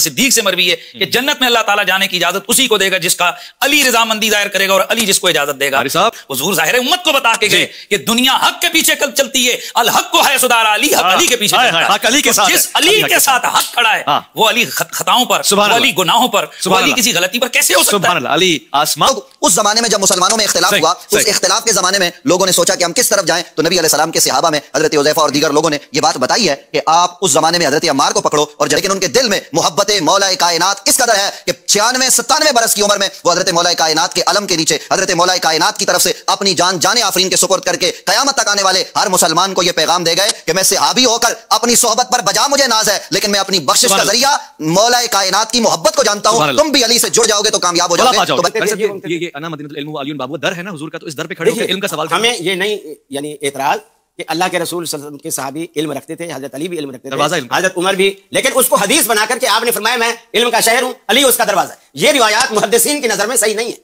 सिद्दीक से मरवी है कि जन्नत में अल्लाह ताला जाने की इजाजत उसी को देगा जिसका अली रजामंदी जाहिर करेगा और अली जिसको इजाजत देगा। हुजूर जाहिर है उम्मत को बता के गए कि दुनिया हक के पीछे कब चलती है, अल हक को है सुदारा अली, हक अली के पीछे जिस अली के साथ हक खड़ा है वो अली खताओं पर, वो अली गुनाहों पर, वो अली किसी गलती पर कैसे हो सकता है? अली आसमान। उस जमाने में जब मुसलमानों में इख्तिलाफ हुआ, उस इख्तिलाफ के जमाने में लोगों ने सोचा कि हम किस तरफ जाएं, तो नबी अलैहिस्सलाम के सहाबा में हजरत हुज़ैफा और दीगर लोगों ने यह बात बताई है कि आप उस जमाने में हजरत अम्मार को पकड़ो, और लेकिन उनके दिल में मोहब्बत मौला कायनात इस कदर है कि 96-97 बरस की उम्र में वो हजरत मौला कायनात के अलम के नीचे हजरत मौला कायनात की तरफ से अपनी जान जाने आफरीन के सुपुर्द करके कयामत तक आने वाले हर मुसलमान को यह पैगाम दे गए कि मैं सहाबी होकर अपनी सोहबत पर बजा मुझे नाज है, लेकिन मैं अपनी बख्शिश का जरिया मौला कायनात की मोहब्बत को जानता हूं। तुम भी अली से जुड़ जाओगे तो कामयाब हो जाओगे। ये अना मदीनतुल इल्म व अली बाबू दर है ना हुजूर का, तो इस दर पे खड़े होकर इल्म का सवाल हमें ये नहीं यानी एतराज कि अल्लाह के रसूल सल्लल्लाहु अलैहि वसल्लम के सहाबी इल्म रखते थे, हजरत अली भी इल्म रखते थे, हजरत उमर भी, लेकिन उसको हदीस बना करके आपने फरमाया मैं इल्म का शहर हूं, अली उसका दरवाजा। ये रिवायात मुहद्दिसीन की नजर में सही नहीं है।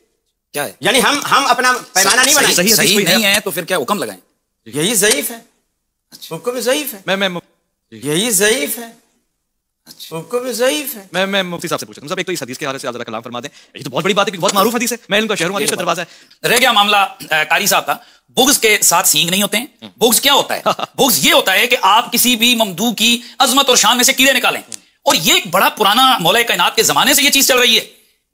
क्या है? यानी हम अपना पैमाना नहीं बनाएं। सही नहीं है तो फिर क्या हुक्म लगाएं? यही ज़ईफ है, हुक्म ज़ईफ है, यही ज़ईफ है, हुक्म ज़ईफ है। मैं मुफ्ती साहब से पूछता हूं, सब एक तो इस हदीस के हवाले से जरा कलाम फरमा दें। ये तो बहुत बड़ी बात है, बहुत मारूफ हदीस है, मैं इनका शहर हूं, हदीस का दरवाजा है। रह गया मामला कारी साहब का, बुग़्ज़ के साथ सींग नहीं होते हैं। बुग़्ज़ क्या होता है? बुग़्ज़ ये होता है कि आप किसी भी ममदू की अजमत और शान में से कीड़े निकालें, और ये एक बड़ा पुराना मौला कायनात के जमाने से ये चीज चल रही है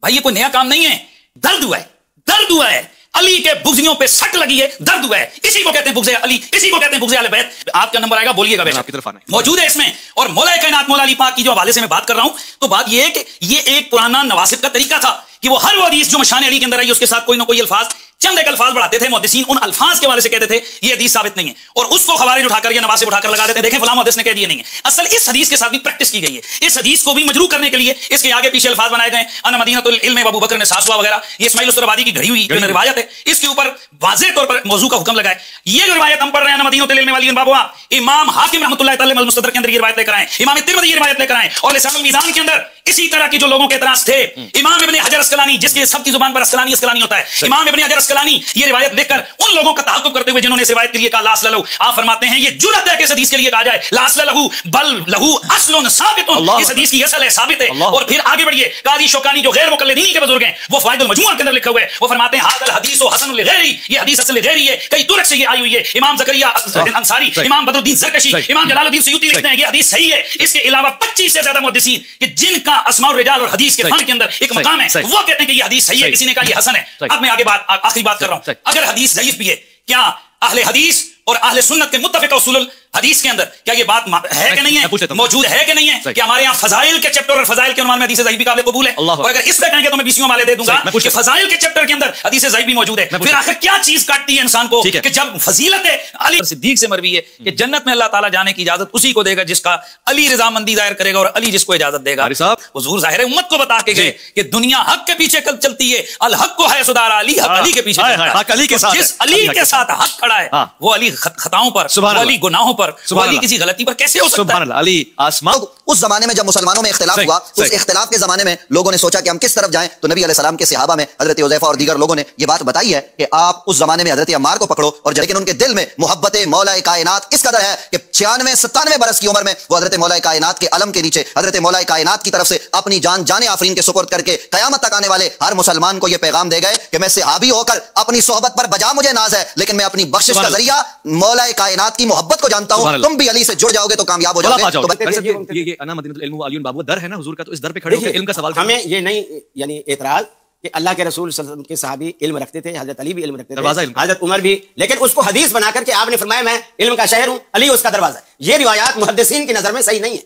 भाई, ये कोई नया काम नहीं है। दर्द हुआ है, दर्द हुआ है, अली के बुग़्ज़ियों पे सट लगी है, दर्द हुआ है, इसी को कहते हैं बुग़्ज़ अली, इसी को कहते हैं बुग़्ज़ अहले बैत। आपका नंबर आएगा, बोलिएगा, आपकी तरफ आना मौजूद है इसमें। और मौला कायनात मौला अली पाक की जो हवाले से मैं बात कर रहा हूं, तो बात यह है कि ये एक पुराना नवासिब का तरीका था कि वो हर वो हदीस जो मशान अली के अंदर आई उसके साथ कोई ना कोई अल्फाज, चंद एक अल्फाज बढ़ाते थे। मुहद्दिसीन उन अल्फाज के वाले से कहते थे ये हदीस साबित नहीं है, और उसको खवारिज उठाकर या नवासिब उठाकर लगा देते, देखें फलां मुहद्दिस ने कह दिया नहीं है। असल इस हदीस के साथ भी प्रैक्टिस की गई है। इस हदीस को भी मजरूह करने के लिए इसके आगे पीछे अल्फाज बनाए गए, अन मदीनतुल इल्म अबू बकर ने सासवा वगैरह, ये इस्माइल उस्तरबादी की घड़ी हुई रिवायत है, इसके ऊपर वाज़ेह तौर पर मौजू का हुक्म लगाए। ये जो रिवायत हम पढ़ रहे हैं मदीनतुल इल्म वाली बाबुआ, इमाम हाकिम रहमतुल्लाह तआला अलैहि मुस्तदरक के अंदर ये रिवायत लेकर आए, इमाम तिरमिज़ी ये रिवायत लेकर आए, और लिसानुल मीज़ान के अंदर इसी तरह की जो लोगों के एतराज थे, इमाम इब्न हजर अस्कलानी, जिसके सबकी जुबान पर अस्कलानी अस्कलानी होता है, इमाम इब्न हजर अस्कलानी ये रिवायत देखकर उन लोगों का तहक्कुक करते हुए जिन्होंने इस रिवायत के लिए कहा लास लहू, आप फरमाते हैं ये जुरत है कि इस हदीस के लिए कहा जाए लास लहू बल लहू अस्लुन साबितुन, इस हदीस की असल है, साबित है। और फिर आगे बढ़िए, काजी शौकानी जो गैर मुकल्लिदीन के बुजुर्ग हैं, वो फायदुल मजमू के अंदर लिखा हुआ है, वो फरमाते हैं हाज़ल हदीस हसन लिगैरी, ये हदीस असल लिगैरी है, कई तुरक से ये आई हुई है। इमाम ज़करिया अंसारी, इमाम बदरुद्दीन ज़रकशी, इमाम जलालुद्दीन सयूती लिखते हैं ये हदीस सही है। इसके अलावा 25 से ज्यादा मुहद्दिसीन कि जिनका अस्माउर रिजाल और हदीस के फन के अंदर एक मकाम है, वो कहते हैं कि ये हदीस सही है, किसी ने कहा ये हसन है। अब मैं आगे आखिरी बात कर रहा हूं, अगर हदीस ज़ईफ भी है, क्या अहले हदीस और अहले सुन्नत के मुत्तफिक उसूल हदीस के अंदर क्या ये बात है कि नहीं है, मौजूद है कि नहीं है? कि हमारे यहाँ फजाइल के चैप्टर और फजाइल के उन्वान में हदीस ज़ईफ भी काबिल कबूल है, और अगर इस तरह कहेंगे तो मैं बीसियों वाले दे दूंगा कि फजाइल के चैप्टर के अंदर हदीस ज़ईफ भी मौजूद है। फिर आखिर क्या चीज काटती है इंसान को कि जब फजीलत है अली सिद्दीक से मरवी है कि जन्नत में अल्लाह ताला जाने की इजाजत उसी को देगा जिसका अली रजामंदी जाहिर करेगा और अली जिसको इजाजत देगा। हुजूर जाहिर है उम्मत को बता के गए कि दुनिया हक के पीछे कब चलती है, अल हक को है सुदारा अली, हक अली के पीछे, जिस अली के साथ हक खड़ा है वो अली खताओं पर, वो अली गुनाहों पर, वो अली किसी गलती पर कैसे हो सकता है? अली आसमान। उस जमाने में जब मुसलमानों में इख्तिलाफ हुआ, उस इख्तिलाफ के जमाने में लोगों ने सोचा कि हम किस तरफ जाएं, तो नबी अलैहिस्सलाम के सहाबा में हजरत हुज़ैफा और दीगर लोगों ने यह बात बताई है कि आप उस जमाने में हजरत अम्मार को पकड़ो, और लेकिन उनके दिल में मोहब्बत मौला कायनात इस कदर है कि 96-97 बरस की उम्र में वो हजरत मौला कायनात के अलम के नीचे हजरत मौला कायनात की तरफ से अपनी जान जाने आफरीन के सुपुर्द करके कयामत तक आने वाले हर मुसलमान को यह पैगाम दे गए कि मैं सहाबी होकर अपनी सोहबत पर बजा मुझे नाज है, लेकिन मैं अपनी बख्शिश का जरिया मौला कायनात की मोहब्बत को जानता हूं। तुम भी अली से जुड़ जाओगे तो कामयाब हो जाओगे। ये अना मदीनतुल इल्म व अली बाबू दर है ना हुजूर का, तो इस दर पे खड़े होकर इल्म का सवाल। हमें ये नहीं यानी एतराज कि अल्लाह के रसूल सल्लल्लाहु अलैहि वसल्लम के सहाबी इल्म रखते थे, हजरत अली भी इल्म रखते थे, हजरत उमर भी, लेकिन उसको हदीस बना करके आपने फरमाया मैं इल्म का शहर हूं, अली उसका दरवाजा। ये रिवायात मुहद्दिसीन की नजर में सही नहीं है।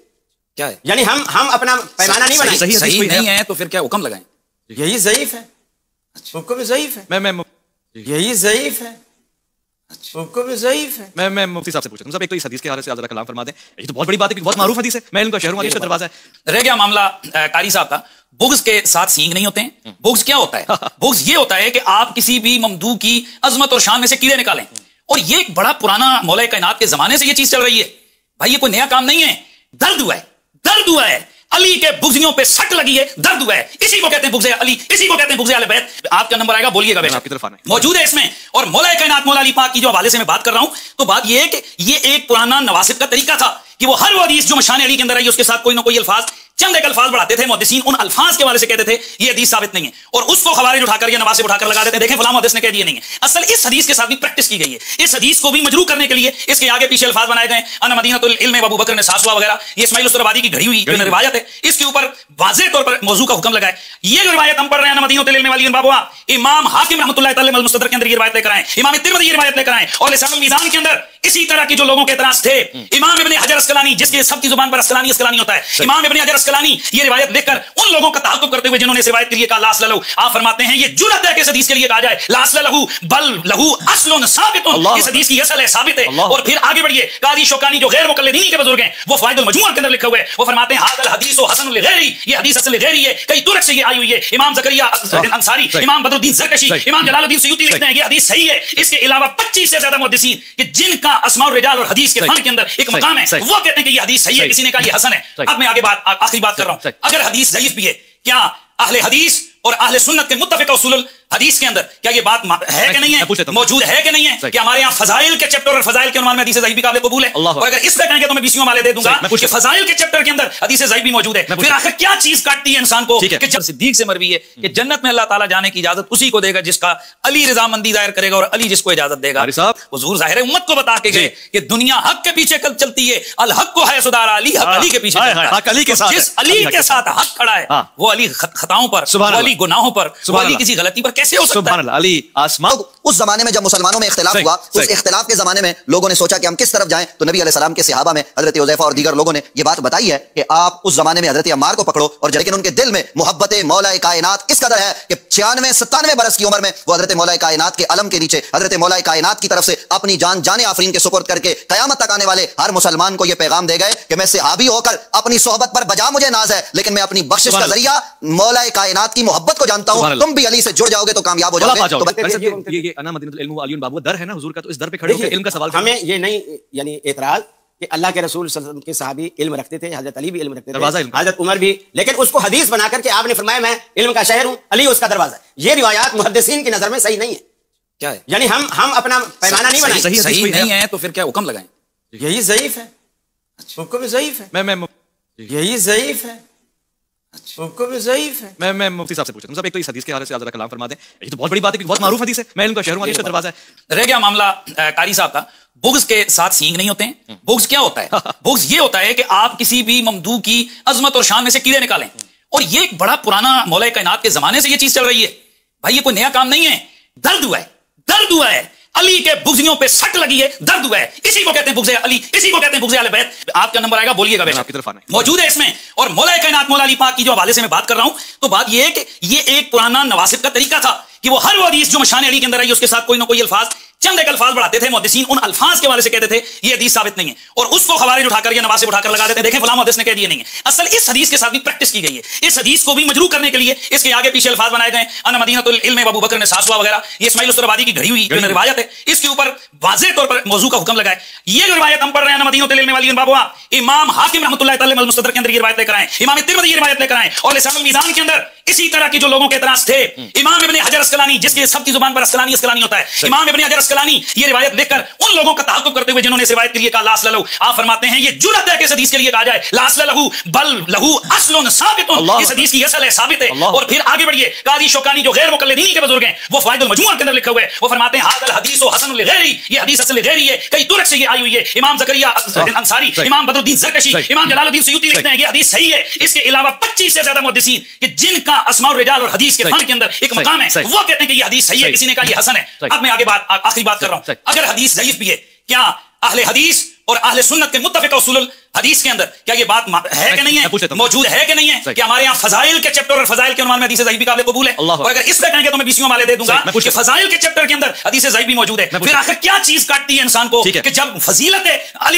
क्या है? यानी हम अपना पैमाना नहीं बनाएं। सही नहीं है तो फिर क्या हुक्म लगाएं? यही ज़ईफ है, हुक्म ज़ईफ है, यही ज़ईफ है, हुक्म ज़ईफ है। मैं मुफ्ती साहब से पूछता हूं, सब एक तो इस हदीस के हवाले से जरा कलाम फरमा दें। ये तो बहुत बड़ी बात है, बहुत मारूफ हदीस है, मैं इनका शहर हूं, हदीस का दरवाजा है। रह गया मामला कारी साहब का, बुग़्ज़ के साथ सींग नहीं होते हैं। बुग़्ज़ क्या होता है? बुग़्ज़ ये होता है कि आप किसी भी ममदू की अजमत और शान में से कीड़े निकालें, और ये एक बड़ा पुराना मौला कायनात के जमाने से ये चीज चल रही है भाई, ये कोई नया काम नहीं है। दर्द हुआ है, दर्द हुआ है, अली के बुग़्ज़ियों पे सट लगी है, दर्द हुआ है, इसी को कहते हैं बुग़्ज़ अली, इसी को कहते हैं बुग़्ज़ अहले बैत। आपका नंबर आएगा, बोलिएगा, आपकी तरफ आना मौजूद है इसमें। और मौला कायनात मौला अली पाक की जो हवाले से मैं बात कर रहा हूं, तो बात यह है कि ये एक पुराना नवासिब का तरीका था कि वो हर वो हदीस जो मशान अली के अंदर आई उसके साथ कोई ना कोई अल्फाज, चंद एक अल्फाज बढ़ाते थे मुहद्दिसीन, उन अल्फाज के हवाले से कहते थे ये हदीस साबित नहीं है, और उसको खवारिज उठाकर या नवासिब उठाकर लगा देते, देखें फलां मुहद्दिस ने कह दिया नहीं है। असल इस हदीस के साथ भी प्रैक्टिस की गई है। इस हदीस को भी मजरूह करने के लिए इसके आगे पीछे अल्फाज बनाए गए, अन मदीनतुल इल्म अबू बकर ने सासवा वगैरह, ये इस्माइल उस्तरवादी की घड़ी हुई रिवायत है, इसके ऊपर वाज़ेह तौर पर मौजू का हुक्म लगाए। ये जो रिवायत हम पढ़ रहे हैं, अन मदीनतुल इल्म वाली बाबुआ, इमाम हाकिम रहमतुल्लाहि तआला मुस्तदरक के अंदर ये रिवायत लेकर आए, इमाम तिरमिज़ी ये रिवायत लेकर आए, और लिसानुल मीज़ान के अंदर इसी तरह की जो लोगों के एतराज थे, इमाम इब्न हजर अस्कलानी, जिसके सबकी जुबान पर अस्कलानी अस्कलानी होता है, इमाम इब्न हजर अस्कलानी ये रिवायत देखकर उन लोगों का तहक्कुक करते हुए जिन्होंने इस रिवायत के लिए कहा लास लहू, आप फरमाते हैं ये जुरत है कि इस हदीस के लिए कहा जाए लास लहू बल लहू अस्लुन साबितुन, इस हदीस की असल है, साबित है। और फिर आगे बढ़िए, काजी शौकानी जो गैर मुकल्लिदीन के बुजुर्ग हैं, वो फायदुल मजमू के अंदर लिखा हुआ है, वो फरमाते हैं हादल हदीसु हसन लिगैरी, ये हदीस असल लिगैरी है, कई तुरक से ये आई हुई है। इमाम ज़करिया अंसारी, इमाम बदरुद्दीन ज़रकशी, इमाम जलालुद्दीन सयूती लिखते हैं ये हदीस सही है। इसके अलावा 25 से ज्यादा मुहद्दिसीन कि जिनका अस्माउर रिजाल और हदीस के फन के अंदर एक मकाम है, वो कहते हैं कि ये हदीस सही है, किसी ने कहा ये हसन है। अब मैं आगे आखिरी बात कर रहा हूं, अगर हदीस ज़ईफ भी है, क्या अहले हदीस और अहले सुन्नत के मुत्तफ़िक़ उसूल हदीस के अंदर क्या ये बात है कि नहीं है, मौजूद है कि नहीं है? कि हमारे यहाँ फजाइल के चैप्टर और फजाइल के उन्वान में हदीस ज़ईफ़ भी काबिल कबूल है, और अगर इस पे कहेंगे तो मैं 20 वाले दे दूंगा कि फजाइल के चैप्टर के अंदर हदीस ज़ईफ़ भी मौजूद है। फिर आखिर क्या चीज काटती है इंसान को कि जब सिद्दीक से मरवी है कि जन्नत में अल्लाह ताला जाने की इजाजत उसी को देगा जिसका अली रजामंदी जाहिर करेगा, और अली जिसको इजाजत देगा। हुजूर जाहिर है उम्मत को बता के गए कि दुनिया हक के पीछे कल चलती है, अल हक को है सुदारा, अली हक अली के पीछे चलता है। जिस अली के साथ हक खड़ा है वो अली खताओं पर, अली गुनाहों पर, अली किसी गलती पर कैसे हो सकता है? अली आसमान। उस जमाने में जब मुसलमानों में इख्तिलाफ हुआ, उस इख्तिलाफ के जमाने में लोगों ने सोचा कि हम किस तरफ जाएं, तो नबी अलैहिस्सलाम के सहाबा में हजरत हुज़ैफा और दीगर लोगों ने यह बात बताई है कि आप उस जमाने में हजरत अम्मार को पकड़ो, और लेकिन उनके दिल में मोहब्बत मौला कायनात इस कदर है कि 96-97 बरस की उम्र में वो हजरत मौला कायनात के अलम के नीचे हजरत मौला कायनात की तरफ से अपनी जान आफरीन के सुपुर्द करके कयामत तक आने वाले हर मुसलमान को यह पैगाम दे गए कि मैं सहाबी होकर अपनी सोहबत पर बजा मुझे नाज है, लेकिन मैं अपनी बख्शिश का जरिया मौला कायनात की मोहब्बत को जानता हूं, तुम भी अली से जुड़ जाओगे तो कामयाब हो जाओगे। ये अना मदीनतुल इल्म वाली बाबू दर है ना हुजूर का, तो इस दर पे खड़े होकर इल्म का सवाल हमें ये नहीं यानी एतराज कि अल्लाह के रसूल सल्लल्लाहु अलैहि वसल्लम के सहाबी इल्म रखते थे, हजरत अली भी इल्म रखते थे, हजरत उमर भी, लेकिन उसको हदीस बना करके आपने फरमाया मैं इल्म का शहर हूं, अली उसका दरवाजा। ये रिवायात मुहद्दिसीन की नजर में सही नहीं है। क्या है? यानी हम अपना पैमाना नहीं बनाए, सही नहीं है तो फिर क्या हुक्म लगाएं? यही ज़ईफ है, हुक्म ज़ईफ है, यही ज़ईफ है, हुक्म ज़ईफ है। मैं मुफ्ती साहब से पूछता हूं, सब एक तो इस हदीस के हवाले से जरा कलाम फरमा दें। ये तो बहुत बड़ी बात है, बहुत मारूफ हदीस है, मैं इल्म का शहर हूं, हदीस का दरवाजा है। रह गया मामला कारी साहब का, बुग़्ज़ के साथ सींग नहीं होते हैं। बुग़्ज़ क्या होता है? बुग़्ज़ ये होता है कि आप किसी भी ममदू की अजमत और शान में से कीड़े निकालें, और ये एक बड़ा पुराना मौला कायनात के जमाने से ये चीज चल रही है भाई, ये कोई नया काम नहीं है। दर्द हुआ है, दर्द हुआ है, अली के बुग़्ज़ियों पे सट लगी है, दर्द हुआ है, इसी को कहते हैं बुग़्ज़े अली, इसी को कहते हैं बुग़्ज़े अहले बैत। आपका नंबर आएगा, बोलिएगा, आपकी तरफ आना मौजूद है इसमें। और मौला कायनात मौला अली पाक की जो हवाले से मैं बात कर रहा हूं, तो बात ये है कि ये एक पुराना नवासिब का तरीका था कि वो हर वो हदीस जो मशान अली के अंदर आई उसके साथ कोई ना कोई अल्फाज, चंद एक अल्फाज बढ़ाते थे मुहद्दिसीन, उन अल्फाज के हवाले से कहते थे ये हदीस साबित नहीं है, और उसको खवारिज उठाकर या नवासिब उठाकर लगा देते, देखें फलां मुहद्दिस ने कह दिया नहीं है। असल इस हदीस के साथ भी प्रैक्टिस की गई है। इस हदीस को भी मजरूह करने के लिए इसके आगे पीछे अल्फाज बनाए गए, अन मदीनतुल इल्म अबू बकर ने सासवा वगैरह, ये इस्माइल उस्तरवादी की घड़ी हुई रिवायत है, इसके ऊपर वाज़ेह तौर पर मौजू का हुक्म लगाए। ये जो रिवायत हम पढ़ रहे हैं, अन मदीनतुल इल्म वाली बाबुआ, इमाम हाकिम रहमतुल्लाहि तआला मुस्तदरक के अंदर ये रिवायत लेकर आए, इमाम तिरमिज़ी ये रिवायत लेकर आए, और लिसानुल मीज़ान के अंदर इसी तरह की जो लोगों के एतराज थे, इमाम इब्न हजर अस्कलानी, जिसके सबकी जुबान पर अस्कलानी अस्कलानी होता है, इमाम इब्न हजर अस्कलानी ये रिवायत देखकर उन लोगों का तहक्कुक करते हुए जिन्होंने इस रिवायत के लिए कहा लास लहू, आप फरमाते हैं ये जुरत है कि इस हदीस के लिए कहा जाए लास लहू बल लहू अस्लुन साबितुन, इस हदीस की असल है, साबित है। और फिर आगे बढ़िए, काजी शौकानी जो गैर मुकल्लिदीन के बुजुर्ग हैं, वो फायदुल मजमू के अंदर लिखा हुआ है, वो फरमाते हैं हादल हदीसु हसन लिगैरी, ये हदीस असल लिगैरी है, कई तुरक से ये आई हुई है। इमाम ज़करिया अंसारी, इमाम बदरुद्दीन ज़रकशी, इमाम जलालुद्दीन सयूती लिखते हैं ये हदीस सही है। इसके अलावा 25 से ज्यादा मुहद्दिसीन कि जिनका अस्माउर रिजाल और हदीस के फन के अंदर एक मकाम है, वो कहते हैं कि ये हदीस सही है, किसी ने कहा ये हसन है। अब मैं आगे आखिरी बात कर रहा हूं, अगर हदीस ज़ईफ़ भी है, क्या अहले हदीस और अहले सुन्नत के मुत्तफ़िक़ उसूल हदीस के अंदर क्या ये बात है कि नहीं है, मौजूद है कि नहीं है? कि हमारे यहाँ फजाइल के चैप्टर और फजाइल के उन्वान में हदीस ज़ईफ़ भी काबिल कबूल है, और अगर इस पे कहेंगे तो मैं 20 वाले दे दूंगा कि फजाइल के चैप्टर के अंदर हदीस ज़ईफ़ भी मौजूद है। फिर आखिर क्या चीज काटती है इंसान को कि जब फजीलत